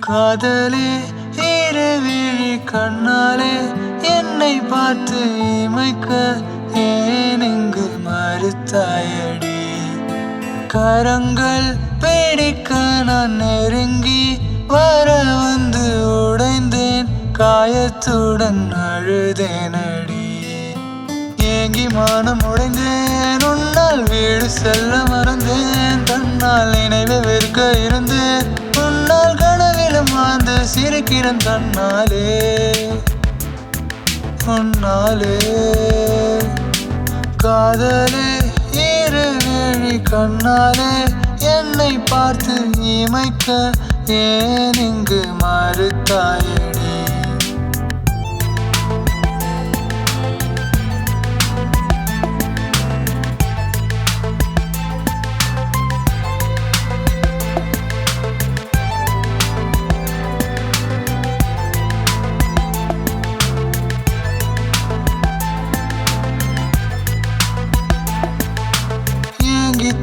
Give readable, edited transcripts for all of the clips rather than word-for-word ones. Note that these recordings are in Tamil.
காதலே இரவிழி கண்ணாலே என்னை பார்த்து இமைக்க ஏன் இங்கு மறுத்தாயடி? கரங்கள் பிடிக்க நான் நெருங்கி வர வந்து உடைந்தேன், காயத்துடன் அழுதேனடி. ஏங்கி மானம் உடைந்தேன், உன்னால் வீடு செல்ல மறந்தேன், தன்னால் நினைவை வெறுக்க இருந்தேன், உன்னால் கனவிலும் வாழ்ந்து சிரிக்கிறேன் தன்னாலே உன்னாலே. காதலே இரவிழி கண்ணாலே என்னை பார்த்து இமைக்க ஏன் இங்கு மறுத்தாயடி?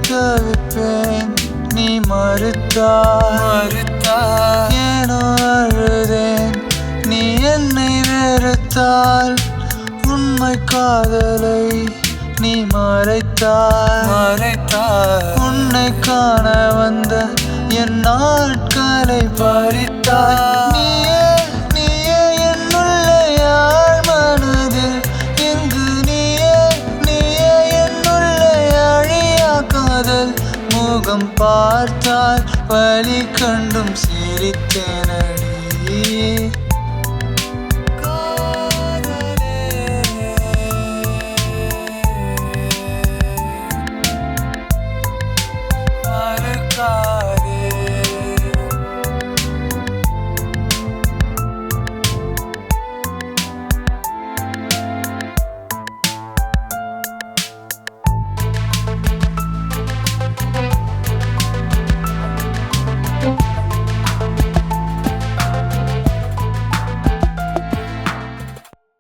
தவிப்பேன் நீ மறுத்தாய், ஏனோ அழுதேன் நீ என்னை வெறுத்தால், உண்மை காதலை நீ மறைத்தாய். உன்னை காண வந்த என் நாட்களை பறித்தாய். நீயே என்னுள்ளே யாழ் மனதில், இங்கு நீயே என்னுள்ளே அழியா காதல். முகம் பார்த்தால் வலி கண்டும் சிரித்தேன்